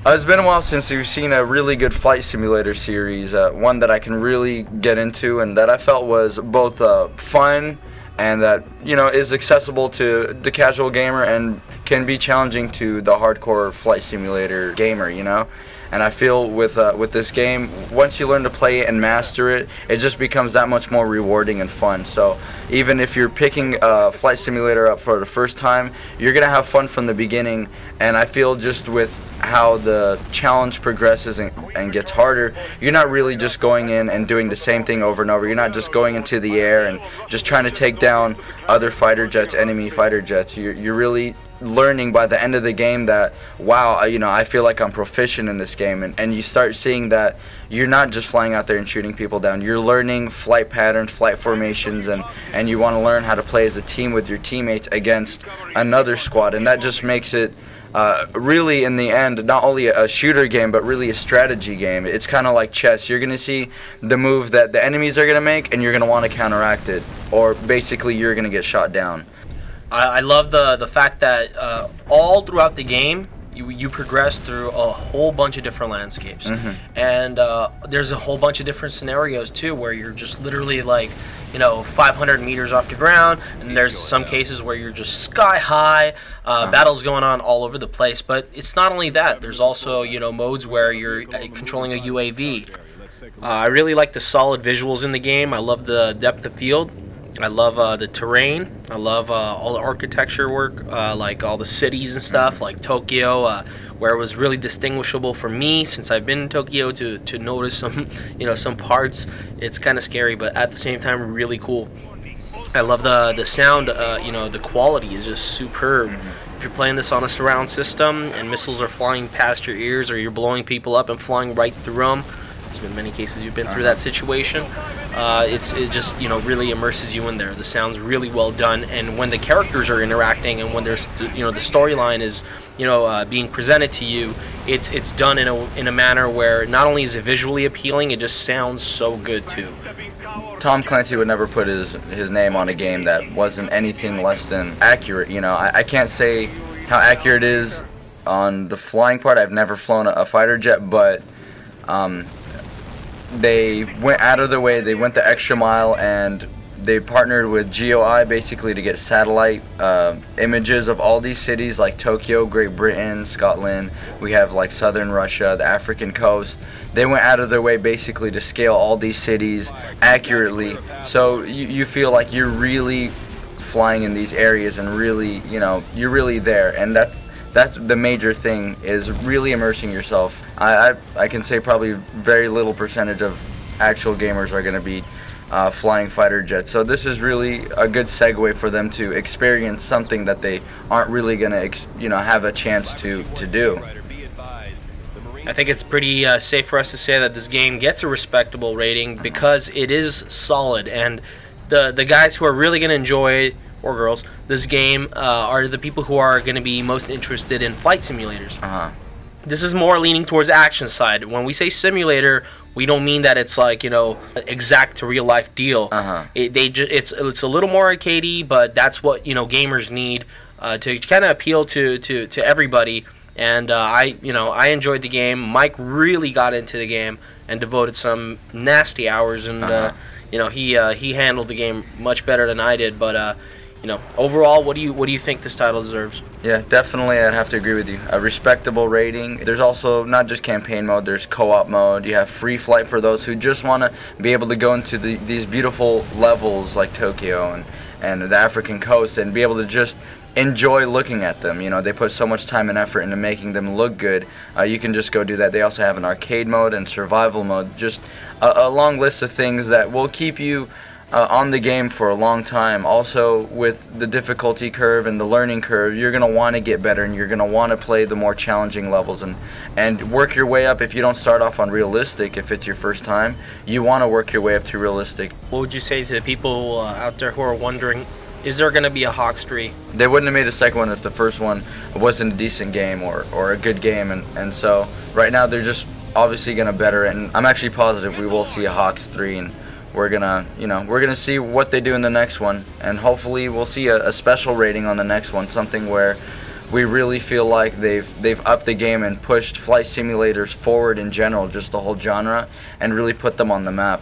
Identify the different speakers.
Speaker 1: It's been a while since we've seen a really good flight simulator series, one that I can really get into and that I felt was both fun and that, you know, is accessible to the casual gamer and can be challenging to the hardcore flight simulator gamer, you know. And I feel with this game, once you learn to play it and master it, it just becomes that much more rewarding and fun. So even if you're picking a flight simulator up for the first time, you're going to have fun from the beginning. And I feel just with how the challenge progresses and gets harder, you're not really just going in and doing the same thing over and over. You're not just going into the air and just trying to take down other fighter jets, enemy fighter jets. You're really learning by the end of the game that, wow, you know, I feel like I'm proficient in this game, and you start seeing that you're not just flying out there and shooting people down. You're learning flight patterns, flight formations, and you want to learn how to play as a team with your teammates against another squad, and that just makes it really, in the end, not only a shooter game, but really a strategy game. It's kind of like chess. You're going to see the move that the enemies are going to make, and you're going to want to counteract it, or basically you're going to get shot down.
Speaker 2: I love the fact that all throughout the game, you progress through a whole bunch of different landscapes. And there's a whole bunch of different scenarios, too, where you're just literally like, you know, 500 meters off the ground, and there's some cases where you're just sky high, battles going on all over the place. But it's not only that, there's also, you know, modes where you're controlling a UAV. I really like the solid visuals in the game. I love the depth of field. I love the terrain. I love all the architecture work, like all the cities and stuff, like Tokyo, where it was really distinguishable for me since I've been in Tokyo to notice some, you know, some parts. It's kind of scary, but at the same time, really cool. I love the sound. You know, the quality is just superb. If you're playing this on a surround system and missiles are flying past your ears, or you're blowing people up and flying right through them, there's been many cases you've been through that situation. It just, you know, really immerses you in there. The sound's really well done, and when the characters are interacting and when there's, you know, the storyline is, you know, being presented to you, it's done in a manner where not only is it visually appealing, it just sounds so good too.
Speaker 1: Tom Clancy would never put his name on a game that wasn't anything less than accurate. You know, I can't say how accurate it is on the flying part. I've never flown a fighter jet, but they went out of their way, they went the extra mile, and they partnered with GOI basically to get satellite images of all these cities like Tokyo, Great Britain, Scotland. We have like southern Russia, the African coast. They went out of their way basically to scale all these cities accurately, so you feel like you're really flying in these areas and really, you know, you're really there, and that's the major thing, is really immersing yourself. I can say probably very little percentage of actual gamers are going to be flying fighter jets. So this is really a good segue for them to experience something that they aren't really going to, you know, have a chance to do.
Speaker 2: I think it's pretty safe for us to say that this game gets a respectable rating because it is solid, and the guys who are really going to enjoy, or girls, this game are the people who are going to be most interested in flight simulators. This is more leaning towards the action side. When we say simulator, we don't mean that it's like, you know, exact to real life deal. It's a little more arcadey, but that's what, you know, gamers need to kind of appeal to everybody. And I enjoyed the game. Mike really got into the game and devoted some nasty hours, and you know, he handled the game much better than I did. But you know, overall, what do you think this title deserves?
Speaker 1: Yeah, definitely, I'd have to agree with you. A respectable rating. There's also not just campaign mode, there's co-op mode. You have free flight for those who just want to be able to go into these beautiful levels like Tokyo and the African coast and be able to just enjoy looking at them. You know, they put so much time and effort into making them look good. You can just go do that. They also have an arcade mode and survival mode. Just a long list of things that will keep you on the game for a long time. Also, with the difficulty curve and the learning curve, you're going to want to get better, and you're going to want to play the more challenging levels and work your way up. If you don't start off on realistic, if it's your first time, you want to work your way up to realistic.
Speaker 2: What would you say to the people out there who are wondering, is there going to be a HAWX 3?
Speaker 1: They wouldn't have made a second one if the first one wasn't a decent game or a good game, and so right now they're just obviously going to better it, and I'm actually positive we will see a HAWX 3, and we're gonna see what they do in the next one, and hopefully we'll see a special rating on the next one, something where we really feel like they've upped the game and pushed flight simulators forward in general, just the whole genre, and really put them on the map.